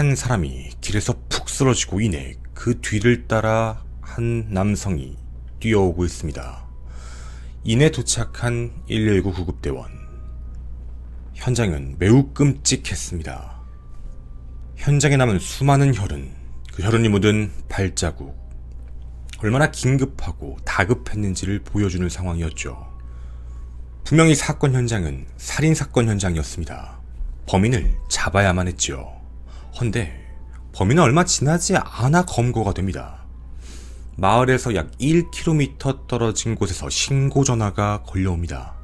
한 사람이 길에서 푹 쓰러지고 이내 그 뒤를 따라 한 남성이 뛰어오고 있습니다. 이내 도착한 119 구급대원. 현장은 매우 끔찍했습니다. 현장에 남은 수많은 혈흔, 그 혈흔이 묻은 발자국. 얼마나 긴급하고 다급했는지를 보여주는 상황이었죠. 분명히 사건 현장은 살인사건 현장이었습니다. 범인을 잡아야만 했죠. 헌데 범인은 얼마 지나지 않아 검거가 됩니다. 마을에서 약 1km 떨어진 곳에서 신고 전화가 걸려옵니다.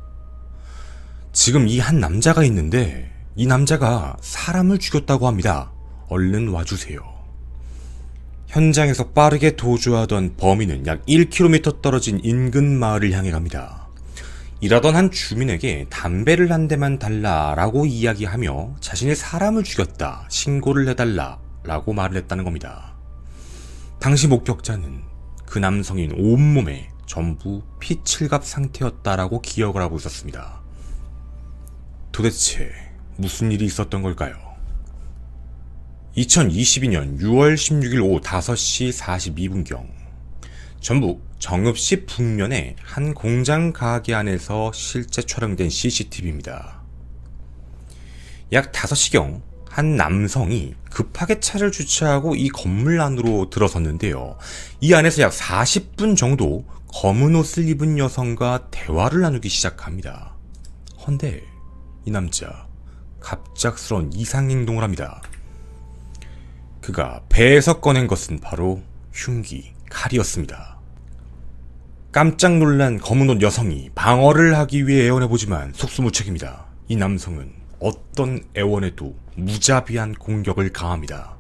지금 이 한 남자가 있는데 이 남자가 사람을 죽였다고 합니다. 얼른 와주세요. 현장에서 빠르게 도주하던 범인은 약 1km 떨어진 인근 마을을 향해 갑니다. 일하던 한 주민에게 담배를 한 대만 달라라고 이야기하며 자신이 사람을 죽였다, 신고를 해달라 라고 말을 했다는 겁니다. 당시 목격자는 그 남성인 온몸에 전부 피칠갑 상태였다라고 기억을 하고 있었습니다. 도대체 무슨 일이 있었던 걸까요? 2022년 6월 16일 오후 5시 42분경 전북 정읍시 북면의 한 공장 가게 안에서 실제 촬영된 CCTV입니다. 약 5시경 한 남성이 급하게 차를 주차하고 이 건물 안으로 들어섰는데요. 이 안에서 약 40분 정도 검은 옷을 입은 여성과 대화를 나누기 시작합니다. 헌데 이 남자 갑작스러운 이상행동을 합니다. 그가 배에서 꺼낸 것은 바로 흉기, 칼이었습니다. 깜짝 놀란 검은 옷 여성이 방어를 하기 위해 애원해보지만 속수무책입니다. 이 남성은 어떤 애원에도 무자비한 공격을 가합니다.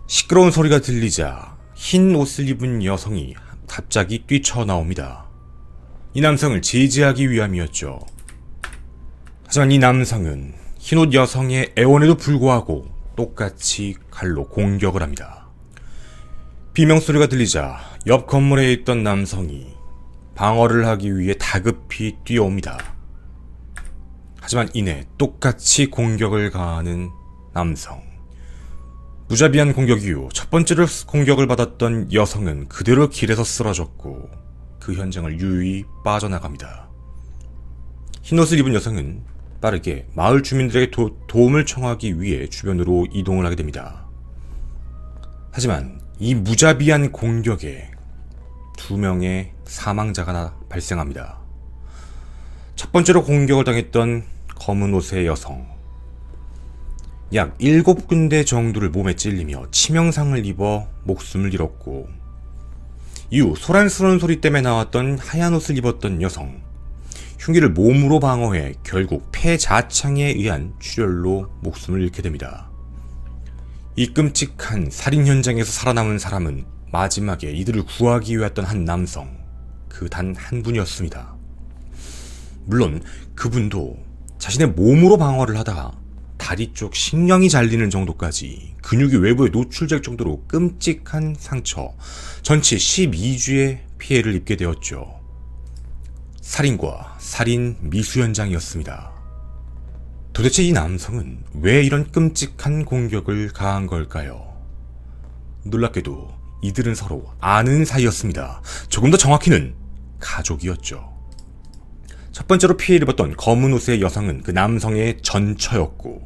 시끄러운 소리가 들리자 흰 옷을 입은 여성이 갑자기 뛰쳐나옵니다. 이 남성을 제지하기 위함이었죠. 하지만 이 남성은 흰옷 여성의 애원에도 불구하고 똑같이 칼로 공격을 합니다. 비명소리가 들리자 옆 건물에 있던 남성이 방어를 하기 위해 다급히 뛰어옵니다. 하지만 이내 똑같이 공격을 가하는 남성. 무자비한 공격 이후 첫 번째로 공격을 받았던 여성은 그대로 길에서 쓰러졌고 그 현장을 유유히 빠져나갑니다. 흰옷을 입은 여성은 빠르게 마을 주민들에게 도움을 청하기 위해 주변으로 이동을 하게 됩니다. 하지만 이 무자비한 공격에 2명의 사망자가 발생합니다. 첫 번째로 공격을 당했던 검은 옷의 여성. 약 7군데 정도를 몸에 찔리며 치명상을 입어 목숨을 잃었고, 이후 소란스러운 소리 때문에 나왔던 하얀 옷을 입었던 여성. 흉기를 몸으로 방어해 결국 폐자창에 의한 출혈로 목숨을 잃게 됩니다. 이 끔찍한 살인 현장에서 살아남은 사람은 마지막에 이들을 구하기 위해 왔던 한 남성, 그 단 한 분이었습니다. 물론 그분도 자신의 몸으로 방어를 하다가 다리 쪽 식량이 잘리는 정도까지 근육이 외부에 노출될 정도로 끔찍한 상처, 전체 12주의 피해를 입게 되었죠. 살인과 살인 미수 현장이었습니다. 도대체 이 남성은 왜 이런 끔찍한 공격을 가한 걸까요? 놀랍게도 이들은 서로 아는 사이였습니다. 조금 더 정확히는 가족이었죠. 첫 번째로 피해를 입었던 검은 옷의 여성은 그 남성의 전처였고,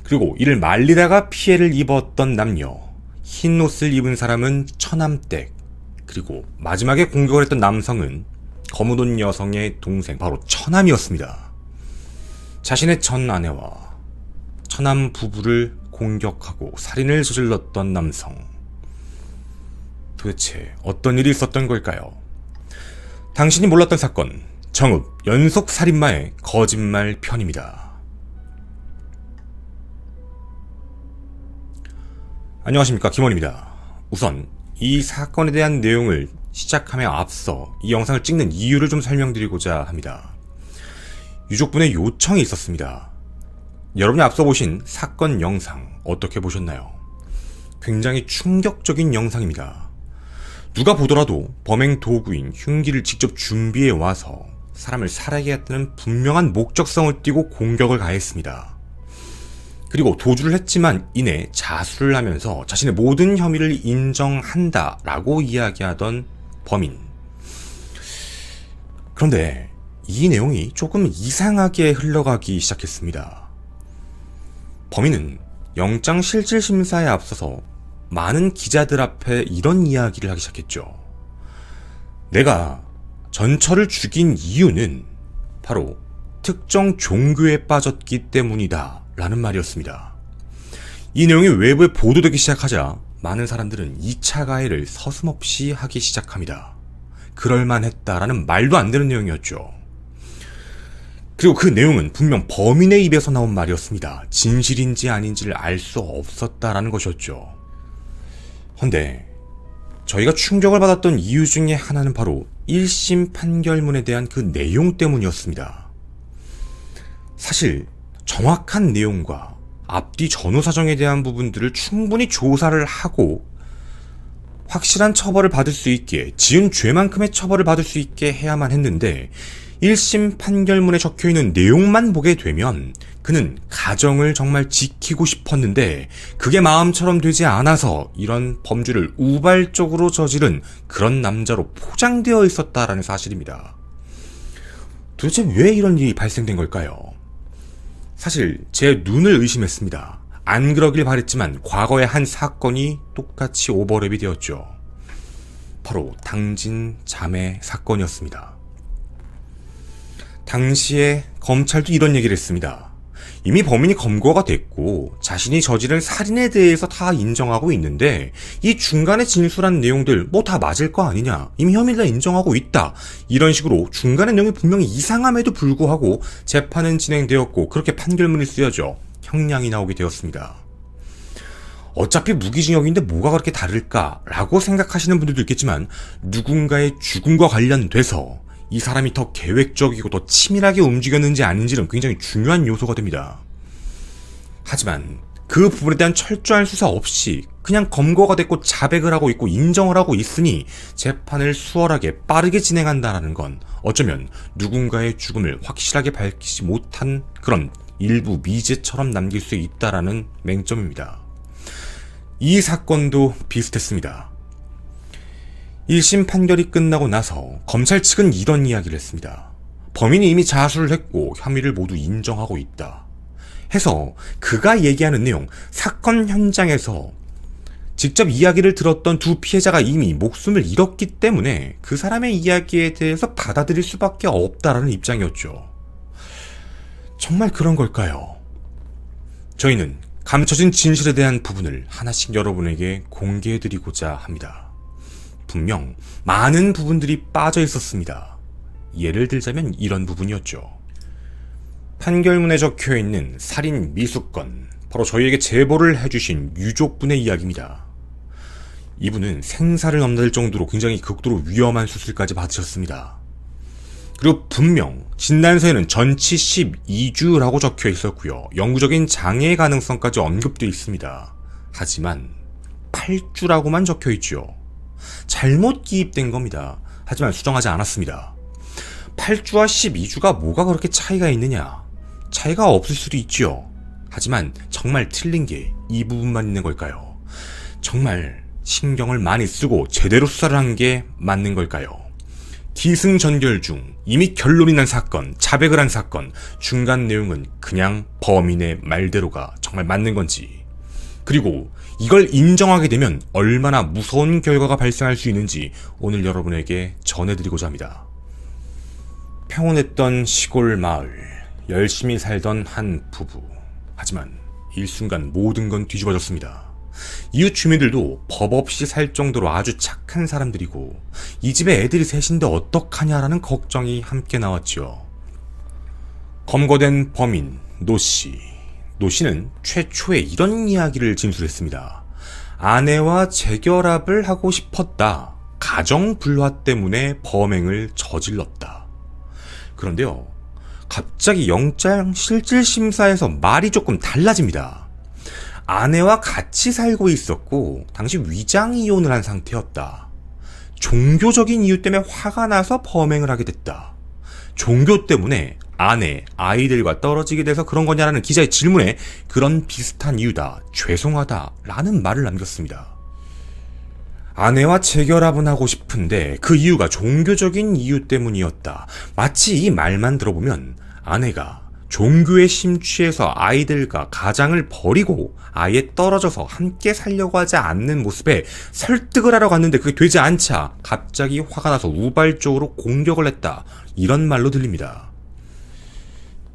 그리고 이를 말리다가 피해를 입었던 남녀, 흰 옷을 입은 사람은 처남댁, 그리고 마지막에 공격을 했던 남성은 검은 옷 여성의 동생, 바로 처남이었습니다. 자신의 전 아내와 처남 부부를 공격하고 살인을 저질렀던 남성. 도대체 어떤 일이 있었던 걸까요? 당신이 몰랐던 사건, 정읍 연속 살인마의 거짓말 편입니다. 안녕하십니까, 김원입니다. 우선 이 사건에 대한 내용을 시작함에 앞서 이 영상을 찍는 이유를 좀 설명드리고자 합니다. 유족분의 요청이 있었습니다. 여러분이 앞서 보신 사건 영상 어떻게 보셨나요? 굉장히 충격적인 영상입니다. 누가 보더라도 범행 도구인 흉기를 직접 준비해 와서 사람을 살해하게 했다는 분명한 목적성을 띠고 공격을 가했습니다. 그리고 도주를 했지만 이내 자수를 하면서 자신의 모든 혐의를 인정한다라고 이야기하던 범인. 그런데 이 내용이 조금 이상하게 흘러가기 시작했습니다. 범인은 영장실질심사에 앞서서 많은 기자들 앞에 이런 이야기를 하기 시작했죠. 내가 전처를 죽인 이유는 바로 특정 종교에 빠졌기 때문이다 라는 말이었습니다. 이 내용이 외부에 보도되기 시작하자 많은 사람들은 2차 가해를 서슴없이 하기 시작합니다. 그럴만했다라는 말도 안 되는 내용이었죠. 그리고 그 내용은 분명 범인의 입에서 나온 말이었습니다. 진실인지 아닌지를 알 수 없었다라는 것이었죠. 헌데 저희가 충격을 받았던 이유 중에 하나는 바로 1심 판결문에 대한 그 내용 때문이었습니다. 사실 정확한 내용과 앞뒤 전후 사정에 대한 부분들을 충분히 조사를 하고 확실한 처벌을 받을 수 있게, 지은 죄만큼의 처벌을 받을 수 있게 해야만 했는데 1심 판결문에 적혀있는 내용만 보게 되면 그는 가정을 정말 지키고 싶었는데 그게 마음처럼 되지 않아서 이런 범죄를 우발적으로 저지른 그런 남자로 포장되어 있었다라는 사실입니다. 도대체 왜 이런 일이 발생된 걸까요? 사실 제 눈을 의심했습니다. 안 그러길 바랬지만 과거의 한 사건이 똑같이 오버랩이 되었죠. 바로 당진 자매 사건이었습니다. 당시에 검찰도 이런 얘기를 했습니다. 이미 범인이 검거가 됐고 자신이 저지른 살인에 대해서 다 인정하고 있는데 이 중간에 진술한 내용들 뭐 다 맞을 거 아니냐, 이미 혐의를 다 인정하고 있다, 이런 식으로 중간의 내용이 분명히 이상함에도 불구하고 재판은 진행되었고 그렇게 판결문이 쓰여져 형량이 나오게 되었습니다. 어차피 무기징역인데 뭐가 그렇게 다를까라고 생각하시는 분들도 있겠지만 누군가의 죽음과 관련돼서 이 사람이 더 계획적이고 더 치밀하게 움직였는지 아닌지는 굉장히 중요한 요소가 됩니다. 하지만 그 부분에 대한 철저한 수사 없이 그냥 검거가 됐고 자백을 하고 있고 인정을 하고 있으니 재판을 수월하게 빠르게 진행한다는 건 어쩌면 누군가의 죽음을 확실하게 밝히지 못한 그런 일부 미제처럼 남길 수 있다라는 맹점입니다. 이 사건도 비슷했습니다. 1심 판결이 끝나고 나서 검찰 측은 이런 이야기를 했습니다. 범인이 이미 자수를 했고 혐의를 모두 인정하고 있다 해서 그가 얘기하는 내용, 사건 현장에서 직접 이야기를 들었던 두 피해자가 이미 목숨을 잃었기 때문에 그 사람의 이야기에 대해서 받아들일 수밖에 없다라는 입장이었죠. 정말 그런 걸까요? 저희는 감춰진 진실에 대한 부분을 하나씩 여러분에게 공개해드리고자 합니다. 분명 많은 부분들이 빠져 있었습니다. 예를 들자면 이런 부분이었죠. 판결문에 적혀있는 살인 미수건, 바로 저희에게 제보를 해주신 유족분의 이야기입니다. 이분은 생사를 넘나들 정도로 굉장히 극도로 위험한 수술까지 받으셨습니다. 그리고 분명 진단서에는 전치 12주라고 적혀 있었고요. 영구적인 장애 가능성까지 언급되어 있습니다. 하지만 8주라고만 적혀 있죠. 잘못 기입된 겁니다. 하지만 수정하지 않았습니다. 8주와 12주가 뭐가 그렇게 차이가 있느냐? 차이가 없을 수도 있죠. 하지만 정말 틀린 게 이 부분만 있는 걸까요? 정말 신경을 많이 쓰고 제대로 수사를 한 게 맞는 걸까요? 기승전결 중 이미 결론이 난 사건, 자백을 한 사건, 중간 내용은 그냥 범인의 말대로가 정말 맞는 건지, 그리고 이걸 인정하게 되면 얼마나 무서운 결과가 발생할 수 있는지 오늘 여러분에게 전해드리고자 합니다. 평온했던 시골 마을, 열심히 살던 한 부부. 하지만 일순간 모든 건 뒤집어졌습니다. 이웃 주민들도 법 없이 살 정도로 아주 착한 사람들이고 이 집에 애들이 셋인데 어떡하냐라는 걱정이 함께 나왔죠. 검거된 범인 노씨. 노씨는 최초에 이런 이야기를 진술했습니다. 아내와 재결합을 하고 싶었다. 가정 불화 때문에 범행을 저질렀다. 그런데요, 갑자기 영장 실질심사에서 말이 조금 달라집니다. 아내와 같이 살고 있었고 당시 위장 이혼을 한 상태였다. 종교적인 이유 때문에 화가 나서 범행을 하게 됐다. 종교 때문에 아내, 아이들과 떨어지게 돼서 그런 거냐라는 기자의 질문에 그런 비슷한 이유다, 죄송하다 라는 말을 남겼습니다. 아내와 재결합은 하고 싶은데 그 이유가 종교적인 이유 때문이었다. 마치 이 말만 들어보면 아내가 종교에 심취해서 아이들과 가장을 버리고 아예 떨어져서 함께 살려고 하지 않는 모습에 설득을 하러 갔는데 그게 되지 않자 갑자기 화가 나서 우발적으로 공격을 했다. 이런 말로 들립니다.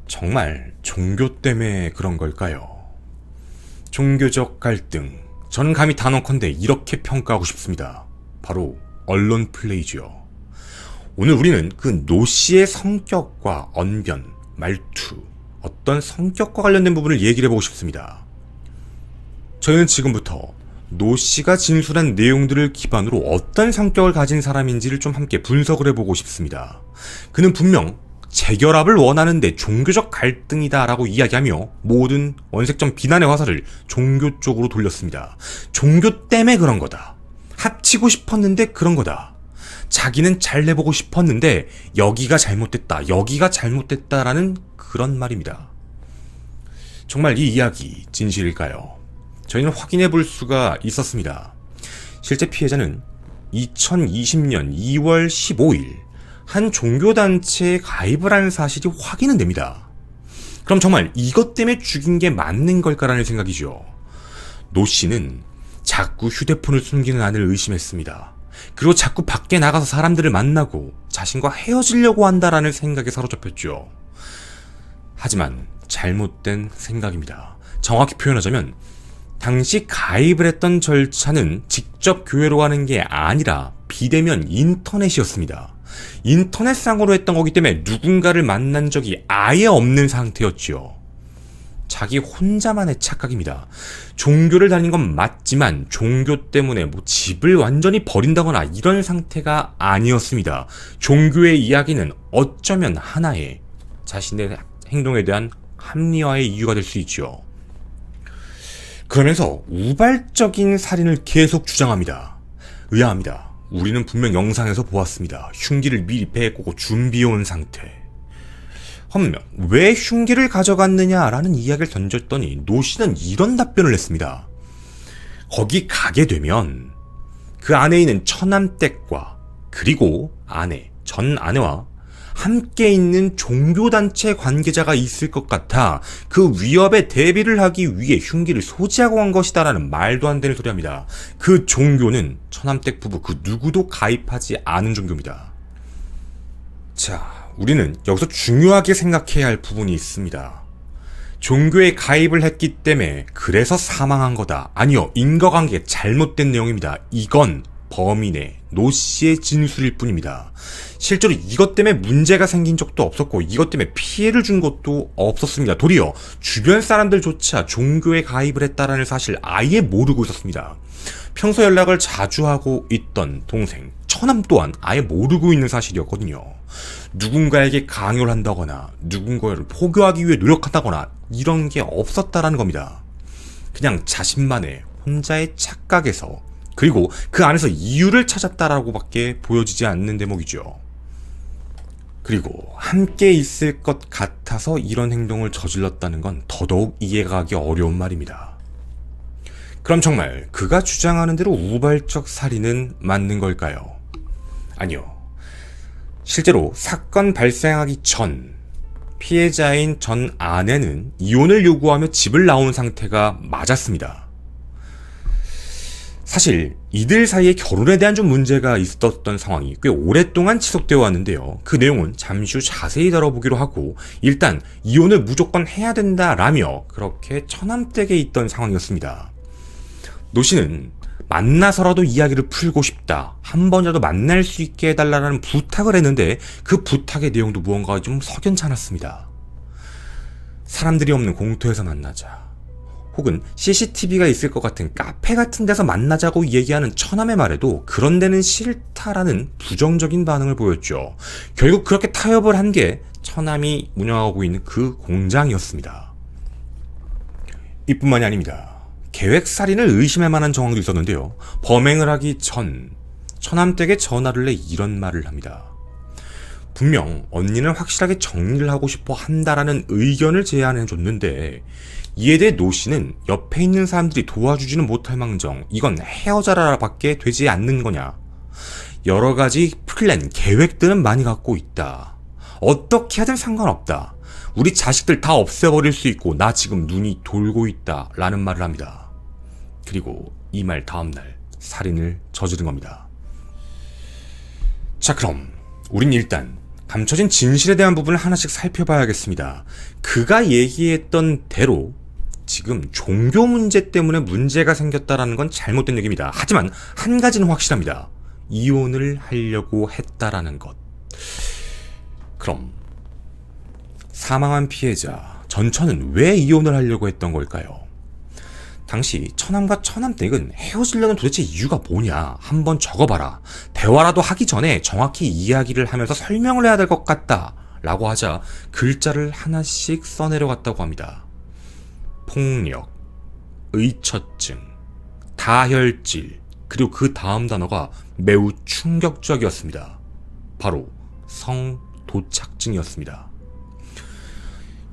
정말 종교 때문에 그런 걸까요? 종교적 갈등. 저는 감히 단언컨대 이렇게 평가하고 싶습니다. 바로 언론 플레이죠. 오늘 우리는 그 노 씨의 성격과 언변, 말투, 어떤 성격과 관련된 부분을 얘기를 해보고 싶습니다. 저희는 지금부터 노 씨가 진술한 내용들을 기반으로 어떤 성격을 가진 사람인지를 좀 함께 분석을 해보고 싶습니다. 그는 분명 재결합을 원하는데 종교적 갈등이다 라고 이야기하며 모든 원색적 비난의 화살을 종교 쪽으로 돌렸습니다. 종교 때문에 그런 거다. 합치고 싶었는데 그런 거다. 자기는 잘 내보고 싶었는데 여기가 잘못됐다. 여기가 잘못됐다라는 그런 말입니다. 정말 이 이야기 진실일까요? 저희는 확인해 볼 수가 있었습니다. 실제 피해자는 2020년 2월 15일 한 종교단체에 가입을 한 사실이 확인은 됩니다. 그럼 정말 이것 때문에 죽인 게 맞는 걸까라는 생각이죠. 노 씨는 자꾸 휴대폰을 숨기는 아내를 의심했습니다. 그리고 자꾸 밖에 나가서 사람들을 만나고 자신과 헤어지려고 한다라는 생각에 사로잡혔죠. 하지만 잘못된 생각입니다. 정확히 표현하자면 당시 가입을 했던 절차는 직접 교회로 가는 게 아니라 비대면 인터넷이었습니다. 인터넷상으로 했던 거기 때문에 누군가를 만난 적이 아예 없는 상태였지요. 자기 혼자만의 착각입니다. 종교를 다닌 건 맞지만 종교 때문에 집을 완전히 버린다거나 이런 상태가 아니었습니다. 종교의 이야기는 어쩌면 하나의 자신의 행동에 대한 합리화의 이유가 될 수 있죠. 그러면서 우발적인 살인을 계속 주장합니다. 의아합니다. 우리는 분명 영상에서 보았습니다. 흉기를 미리 배에 꽂고 준비해온 상태. 험명, 왜 흉기를 가져갔느냐라는 이야기를 던졌더니 노 씨는 이런 답변을 했습니다. 거기 가게 되면 그 안에 있는 처남댁과 그리고 전 아내와 함께 있는 종교단체 관계자가 있을 것 같아 그 위협에 대비를 하기 위해 흉기를 소지하고 간 것이다라는 말도 안 되는 소리합니다. 그 종교는 처남댁 부부 그 누구도 가입하지 않은 종교입니다. 자, 우리는 여기서 중요하게 생각해야 할 부분이 있습니다. 종교에 가입을 했기 때문에 그래서 사망한 거다. 아니요, 인과관계 잘못된 내용입니다. 이건 범인의 노 씨의 진술일 뿐입니다. 실제로 이것 때문에 문제가 생긴 적도 없었고 이것 때문에 피해를 준 것도 없었습니다. 도리어 주변 사람들조차 종교에 가입을 했다라는 사실 아예 모르고 있었습니다. 평소 연락을 자주 하고 있던 동생, 처남 또한 아예 모르고 있는 사실이었거든요. 누군가에게 강요를 한다거나 누군가를 포교하기 위해 노력한다거나 이런 게 없었다라는 겁니다. 그냥 자신만의 혼자의 착각에서 그리고 그 안에서 이유를 찾았다라고 밖에 보여지지 않는 대목이죠. 그리고 함께 있을 것 같아서 이런 행동을 저질렀다는 건 더더욱 이해가 가기 어려운 말입니다. 그럼 정말 그가 주장하는 대로 우발적 살인은 맞는 걸까요? 아니요. 실제로 사건 발생하기 전 피해자인 전 아내는 이혼을 요구하며 집을 나온 상태가 맞았습니다. 사실 이들 사이에 결혼에 대한 좀 문제가 있었던 상황이 꽤 오랫동안 지속되어 왔는데요. 그 내용은 잠시 후 자세히 다뤄보기로 하고 일단 이혼을 무조건 해야 된다라며 그렇게 처남댁에 있던 상황이었습니다. 노 씨는 만나서라도 이야기를 풀고 싶다. 한 번이라도 만날 수 있게 해달라는 부탁을 했는데 그 부탁의 내용도 무언가 좀 석연치 않았습니다. 사람들이 없는 공터에서 만나자. 혹은 CCTV가 있을 것 같은 카페 같은 데서 만나자고 얘기하는 처남의 말에도 그런 데는 싫다라는 부정적인 반응을 보였죠. 결국 그렇게 타협을 한 게 처남이 운영하고 있는 그 공장이었습니다. 이뿐만이 아닙니다. 계획살인을 의심할 만한 정황도 있었는데요. 범행을 하기 전 처남댁에 전화를 내 이런 말을 합니다. 분명 언니는 확실하게 정리를 하고 싶어 한다라는 의견을 제안해줬는데 이에 대해 노 씨는 옆에 있는 사람들이 도와주지는 못할 망정 이건 헤어져라 밖에 되지 않는 거냐. 여러 가지 플랜, 계획들은 많이 갖고 있다. 어떻게 하든 상관없다. 우리 자식들 다 없애버릴 수 있고 나 지금 눈이 돌고 있다 라는 말을 합니다. 그리고 이 말 다음날 살인을 저지른 겁니다. 자, 그럼 우린 일단 감춰진 진실에 대한 부분을 하나씩 살펴봐야겠습니다. 그가 얘기했던 대로 지금 종교 문제 때문에 문제가 생겼다라는 건 잘못된 얘기입니다. 하지만 한 가지는 확실합니다. 이혼을 하려고 했다라는 것. 그럼 사망한 피해자 전처는 왜 이혼을 하려고 했던 걸까요? 당시 처남과 처남댁은 헤어지려는 도대체 이유가 뭐냐 한번 적어봐라. 대화라도 하기 전에 정확히 이야기를 하면서 설명을 해야 될 것 같다 라고 하자 글자를 하나씩 써내려갔다고 합니다. 폭력, 의처증, 다혈질, 그리고 그 다음 단어가 매우 충격적이었습니다. 바로 성도착증이었습니다.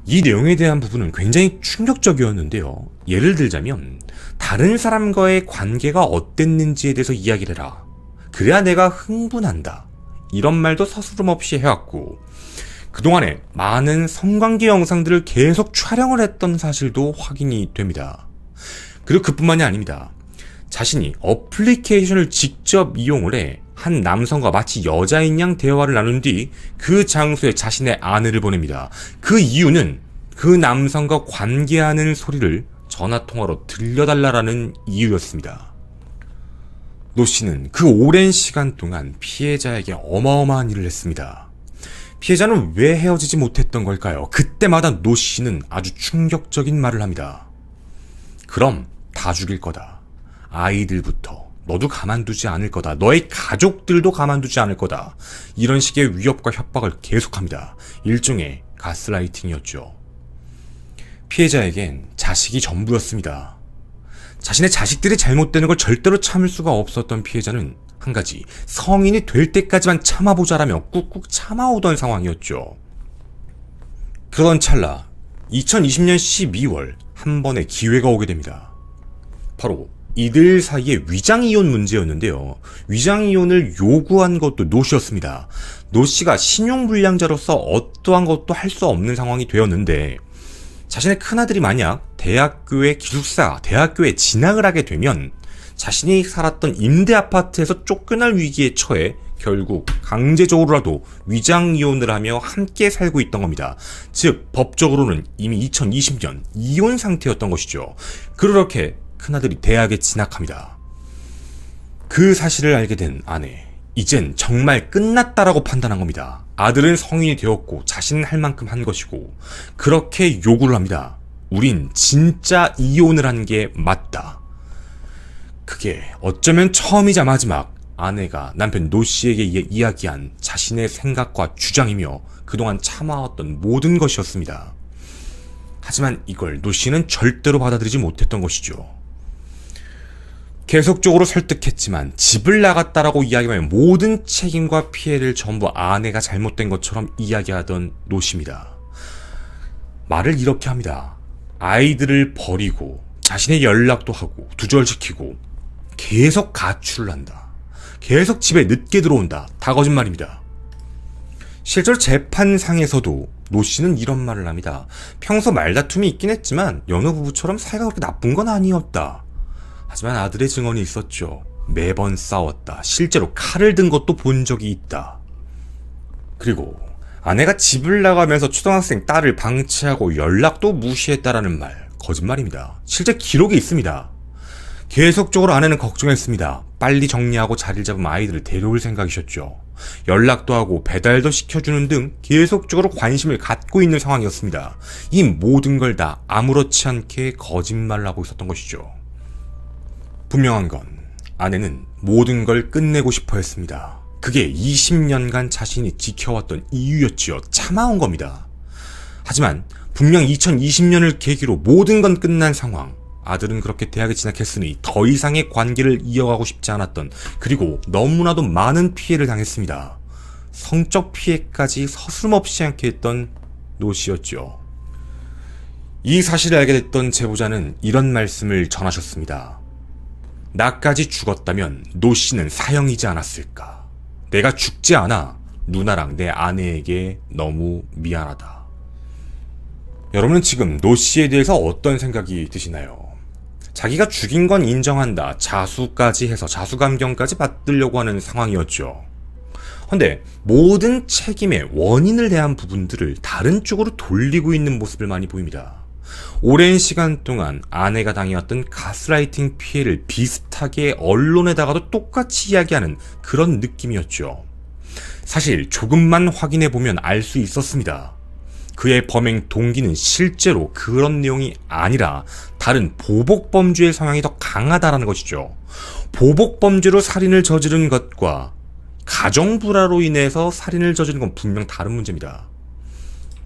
이 내용에 대한 부분은 굉장히 충격적이었는데요. 예를 들자면 다른 사람과의 관계가 어땠는지에 대해서 이야기를 해라. 그래야 내가 흥분한다. 이런 말도 서스름없이 해왔고 그동안에 많은 성관계 영상들을 계속 촬영을 했던 사실도 확인이 됩니다. 그리고 그뿐만이 아닙니다. 자신이 어플리케이션을 직접 이용을 해 한 남성과 마치 여자인 양 대화를 나눈 뒤 그 장소에 자신의 아내를 보냅니다. 그 이유는 그 남성과 관계하는 소리를 전화통화로 들려달라는 이유였습니다. 노 씨는 그 오랜 시간 동안 피해자에게 어마어마한 일을 했습니다. 피해자는 왜 헤어지지 못했던 걸까요? 그때마다 노 씨는 아주 충격적인 말을 합니다. 그럼 다 죽일 거다. 아이들부터. 너도 가만두지 않을 거다. 너의 가족들도 가만두지 않을 거다. 이런 식의 위협과 협박을 계속합니다. 일종의 가스라이팅이었죠. 피해자에겐 자식이 전부였습니다. 자신의 자식들이 잘못되는 걸 절대로 참을 수가 없었던 피해자는 한 가지, 성인이 될 때까지만 참아보자라며 꾹꾹 참아오던 상황이었죠. 그러던 찰나 2020년 12월 한 번의 기회가 오게 됩니다. 바로 이들 사이의 위장이혼 문제였는데요. 위장이혼을 요구한 것도 노 씨였습니다. 노 씨가 신용불량자로서 어떠한 것도 할 수 없는 상황이 되었는데 자신의 큰아들이 만약 대학교의 기숙사, 대학교에 진학을 하게 되면 자신이 살았던 임대 아파트에서 쫓겨날 위기에 처해 결국 강제적으로라도 위장이혼을 하며 함께 살고 있던 겁니다. 즉 법적으로는 이미 2020년 이혼 상태였던 것이죠. 그렇게 큰아들이 대학에 진학합니다. 그 사실을 알게 된 아내, 이젠 정말 끝났다라고 판단한 겁니다. 아들은 성인이 되었고 자신은 할 만큼 한 것이고 그렇게 요구를 합니다. 우린 진짜 이혼을 한 게 맞다. 그게 어쩌면 처음이자 마지막 아내가 남편 노 씨에게 이야기한 자신의 생각과 주장이며 그동안 참아왔던 모든 것이었습니다. 하지만 이걸 노 씨는 절대로 받아들이지 못했던 것이죠. 계속적으로 설득했지만 집을 나갔다라고 이야기하면 모든 책임과 피해를 전부 아내가 잘못된 것처럼 이야기하던 노 씨입니다. 말을 이렇게 합니다. 아이들을 버리고 자신의 연락도 하고 두절시키고 계속 가출을 한다. 계속 집에 늦게 들어온다. 다 거짓말입니다. 실제로 재판상에서도 노 씨는 이런 말을 합니다. 평소 말다툼이 있긴 했지만 연호 부부처럼 사이가 그렇게 나쁜 건 아니었다. 하지만 아들의 증언이 있었죠. 매번 싸웠다. 실제로 칼을 든 것도 본 적이 있다. 그리고 아내가 집을 나가면서 초등학생 딸을 방치하고 연락도 무시했다라는 말, 거짓말입니다. 실제 기록이 있습니다. 계속적으로 아내는 걱정했습니다. 빨리 정리하고 자리를 잡은 아이들을 데려올 생각이셨죠. 연락도 하고 배달도 시켜주는 등 계속적으로 관심을 갖고 있는 상황이었습니다. 이 모든 걸 다 아무렇지 않게 거짓말을 하고 있었던 것이죠. 분명한 건 아내는 모든 걸 끝내고 싶어 했습니다. 그게 20년간 자신이 지켜왔던 이유였지요. 참아온 겁니다. 하지만 분명 2020년을 계기로 모든 건 끝난 상황. 아들은 그렇게 대학에 진학했으니 더 이상의 관계를 이어가고 싶지 않았던, 그리고 너무나도 많은 피해를 당했습니다. 성적 피해까지 서슴없이 않게 했던 노 씨였죠. 이 사실을 알게 됐던 제보자는 이런 말씀을 전하셨습니다. 나까지 죽었다면 노 씨는 사형이지 않았을까. 내가 죽지 않아 누나랑 내 아내에게 너무 미안하다. 여러분은 지금 노 씨에 대해서 어떤 생각이 드시나요? 자기가 죽인 건 인정한다. 자수까지 해서 자수감경까지 받으려고 하는 상황이었죠. 근데 모든 책임의 원인을 대한 부분들을 다른 쪽으로 돌리고 있는 모습을 많이 보입니다. 오랜 시간 동안 아내가 당해왔던 가스라이팅 피해를 비슷하게 언론에다가도 똑같이 이야기하는 그런 느낌이었죠. 사실 조금만 확인해보면 알 수 있었습니다. 그의 범행 동기는 실제로 그런 내용이 아니라 다른 보복범죄의 성향이 더 강하다라는 것이죠. 보복범죄로 살인을 저지른 것과 가정불화로 인해서 살인을 저지른 건 분명 다른 문제입니다.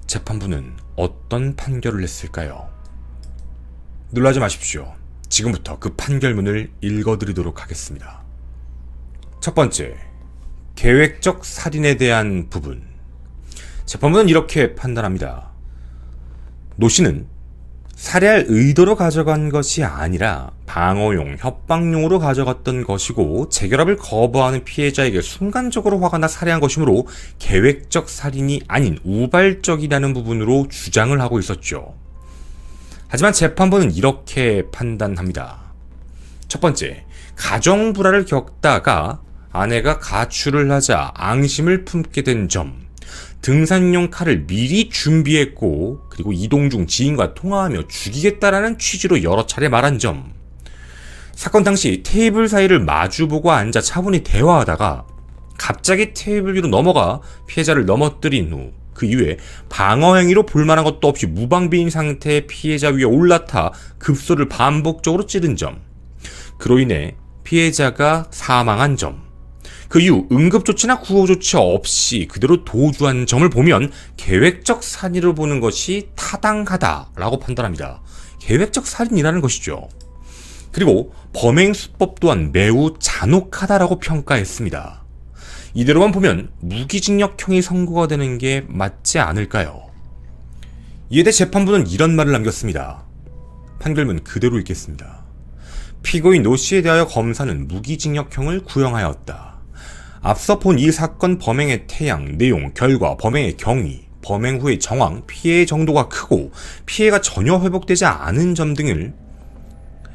재판부는 어떤 판결을 냈을까요? 놀라지 마십시오. 지금부터 그 판결문을 읽어드리도록 하겠습니다. 첫 번째, 계획적 살인에 대한 부분. 재판부는 이렇게 판단합니다. 노 씨는 살해할 의도로 가져간 것이 아니라 방어용, 협박용으로 가져갔던 것이고 재결합을 거부하는 피해자에게 순간적으로 화가 나 살해한 것이므로 계획적 살인이 아닌 우발적이라는 부분으로 주장을 하고 있었죠. 하지만 재판부는 이렇게 판단합니다. 첫 번째, 가정불화를 겪다가 아내가 가출을 하자 앙심을 품게 된 점, 등산용 칼을 미리 준비했고 그리고 이동 중 지인과 통화하며 죽이겠다라는 취지로 여러 차례 말한 점, 사건 당시 테이블 사이를 마주보고 앉아 차분히 대화하다가 갑자기 테이블 위로 넘어가 피해자를 넘어뜨린 후 그 이후에 방어 행위로 볼만한 것도 없이 무방비인 상태의 피해자 위에 올라타 급소를 반복적으로 찌른 점, 그로 인해 피해자가 사망한 점, 그 이후 응급조치나 구호조치 없이 그대로 도주한 점을 보면 계획적 살인으로 보는 것이 타당하다라고 판단합니다. 계획적 살인이라는 것이죠. 그리고 범행 수법 또한 매우 잔혹하다라고 평가했습니다. 이대로만 보면 무기징역형이 선고가 되는 게 맞지 않을까요? 이에 대해 재판부는 이런 말을 남겼습니다. 판결문 그대로 읽겠습니다. 피고인 노 씨에 대하여 검사는 무기징역형을 구형하였다. 앞서 본 이 사건 범행의 태양, 내용, 결과, 범행의 경위, 범행 후의 정황, 피해의 정도가 크고 피해가 전혀 회복되지 않은 점 등을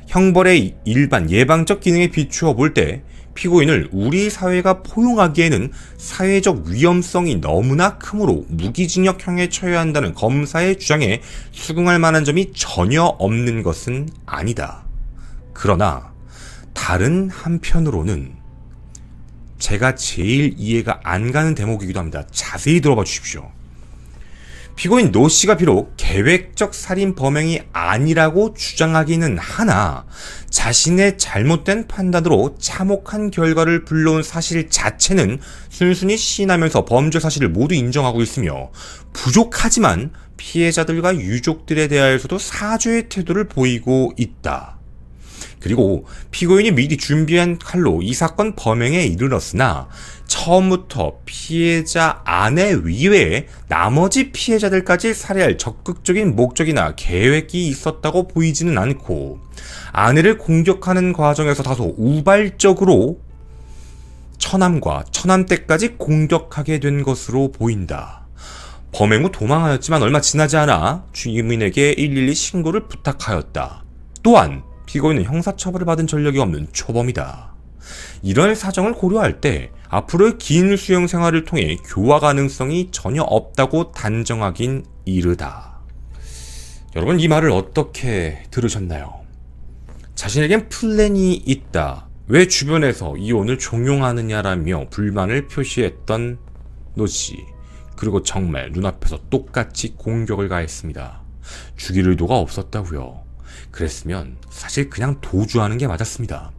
형벌의 일반 예방적 기능에 비추어 볼 때 피고인을 우리 사회가 포용하기에는 사회적 위험성이 너무나 크므로 무기징역형에 처해야 한다는 검사의 주장에 수긍할 만한 점이 전혀 없는 것은 아니다. 그러나 다른 한편으로는 제가 제일 이해가 안 가는 대목이기도 합니다. 자세히 들어봐 주십시오. 피고인 노 씨가 비록 계획적 살인 범행이 아니라고 주장하기는 하나 자신의 잘못된 판단으로 참혹한 결과를 불러온 사실 자체는 순순히 시인하면서 범죄 사실을 모두 인정하고 있으며 부족하지만 피해자들과 유족들에 대하여서도 사죄의 태도를 보이고 있다. 그리고 피고인이 미리 준비한 칼로 이 사건 범행에 이르렀으나 처음부터 피해자 아내 이외에 나머지 피해자들까지 살해할 적극적인 목적이나 계획이 있었다고 보이지는 않고 아내를 공격하는 과정에서 다소 우발적으로 처남과 처남댁까지 공격하게 된 것으로 보인다. 범행 후 도망하였지만 얼마 지나지 않아 주임인에게 112 신고를 부탁하였다. 또한 피고인은 형사처벌을 받은 전력이 없는 초범이다. 이런 사정을 고려할 때 앞으로의 긴 수용 생활을 통해 교화 가능성이 전혀 없다고 단정하긴 이르다. 여러분 이 말을 어떻게 들으셨나요? 자신에겐 플랜이 있다. 왜 주변에서 이혼을 종용하느냐라며 불만을 표시했던 노 씨. 그리고 정말 눈앞에서 똑같이 공격을 가했습니다. 죽일 의도가 없었다고요. 그랬으면 사실 그냥 도주하는 게 맞았습니다.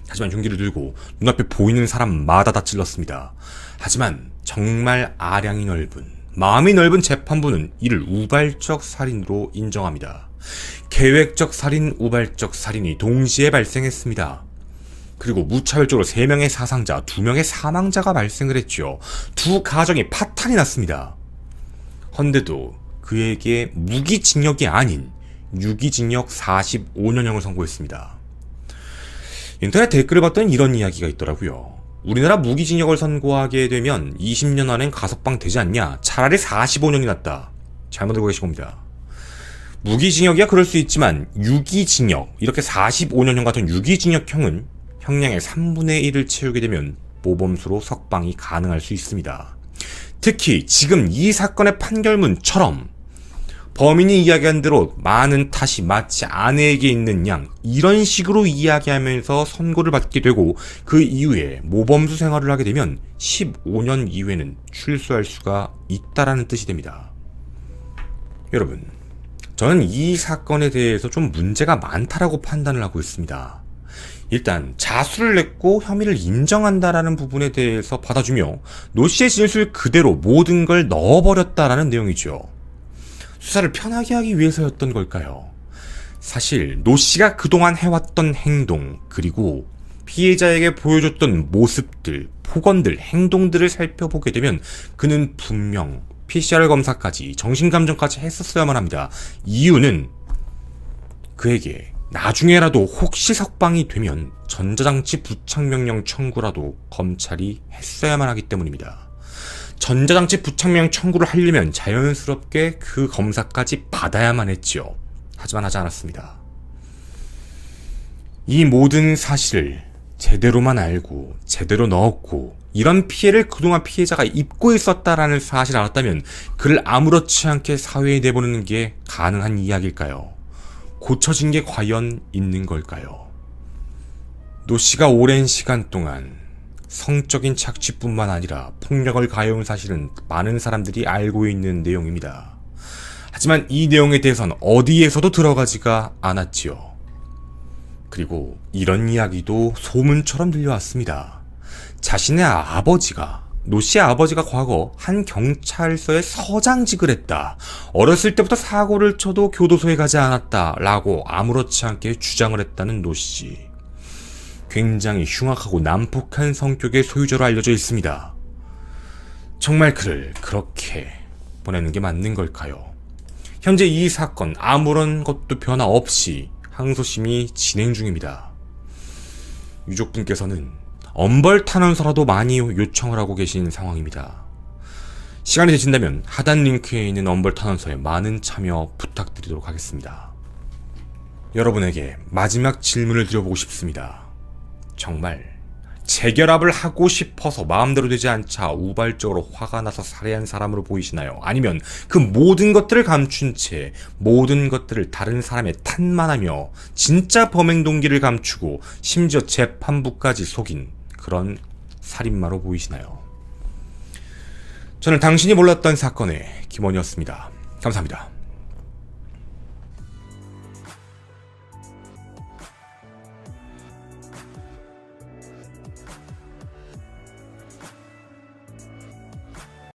하지만 용기를 들고 눈앞에 보이는 사람마다 다 찔렀습니다. 하지만 정말 아량이 넓은, 마음이 넓은 재판부는 이를 우발적 살인으로 인정합니다. 계획적 살인, 우발적 살인이 동시에 발생했습니다. 그리고 무차별적으로 3명의 사상자, 2명의 사망자가 발생을 했죠. 두 가정이 파탄이 났습니다. 헌데도 그에게 무기징역이 아닌 유기징역 45년형을 선고했습니다. 인터넷 댓글을 봤더니 이런 이야기가 있더라고요. 우리나라 무기징역을 선고하게 되면 20년 안엔 가석방 되지 않냐? 차라리 45년이 낫다. 잘못 알고 계신 겁니다. 무기징역이야 그럴 수 있지만 유기징역, 이렇게 45년형 같은 유기징역형은 형량의 3분의 1을 채우게 되면 모범수로 석방이 가능할 수 있습니다. 특히 지금 이 사건의 판결문처럼 범인이 이야기한 대로 많은 탓이 마치 아내에게 있는 양, 이런 식으로 이야기하면서 선고를 받게 되고 그 이후에 모범수 생활을 하게 되면 15년 이후에는 출소할 수가 있다라는 뜻이 됩니다. 여러분, 저는 이 사건에 대해서 좀 문제가 많다라고 판단을 하고 있습니다. 일단 자수를 냈고 혐의를 인정한다라는 부분에 대해서 받아주며 노 씨의 진술 그대로 모든 걸 넣어버렸다라는 내용이죠. 수사를 편하게 하기 위해서였던 걸까요? 사실 노 씨가 그동안 해왔던 행동, 그리고 피해자에게 보여줬던 모습들, 폭언들, 행동들을 살펴보게 되면 그는 분명 PCR 검사까지, 정신감정까지 했었어야만 합니다. 이유는 그에게 나중에라도 혹시 석방이 되면 전자장치 부착명령 청구라도 검찰이 했어야만 하기 때문입니다. 전자장치 부착명령 청구를 하려면 자연스럽게 그 검사까지 받아야만 했죠. 하지만 하지 않았습니다. 이 모든 사실을 제대로만 알고 제대로 넣었고 이런 피해를 그동안 피해자가 입고 있었다라는 사실을 알았다면 그를 아무렇지 않게 사회에 내보내는 게 가능한 이야기일까요? 고쳐진 게 과연 있는 걸까요? 노 씨가 오랜 시간 동안 성적인 착취뿐만 아니라 폭력을 가해온 사실은 많은 사람들이 알고 있는 내용입니다. 하지만 이 내용에 대해서는 어디에서도 들어가지가 않았지요. 그리고 이런 이야기도 소문처럼 들려왔습니다. 자신의 아버지가, 노 씨의 아버지가 과거 한 경찰서에 서장직을 했다. 어렸을 때부터 사고를 쳐도 교도소에 가지 않았다. 라고 아무렇지 않게 주장을 했다는 노 씨. 굉장히 흉악하고 난폭한 성격의 소유자로 알려져 있습니다. 정말 그를 그렇게 보내는 게 맞는 걸까요? 현재 이 사건 아무런 것도 변화 없이 항소심이 진행 중입니다. 유족분께서는 엄벌 탄원서라도 많이 요청을 하고 계신 상황입니다. 시간이 되신다면 하단 링크에 있는 엄벌 탄원서에 많은 참여 부탁드리도록 하겠습니다. 여러분에게 마지막 질문을 드려보고 싶습니다. 정말 재결합을 하고 싶어서 마음대로 되지 않자 우발적으로 화가 나서 살해한 사람으로 보이시나요? 아니면 그 모든 것들을 감춘 채 모든 것들을 다른 사람의 탓만하며 진짜 범행 동기를 감추고 심지어 재판부까지 속인 그런 살인마로 보이시나요? 저는 당신이 몰랐던 사건의 김원이었습니다. 감사합니다.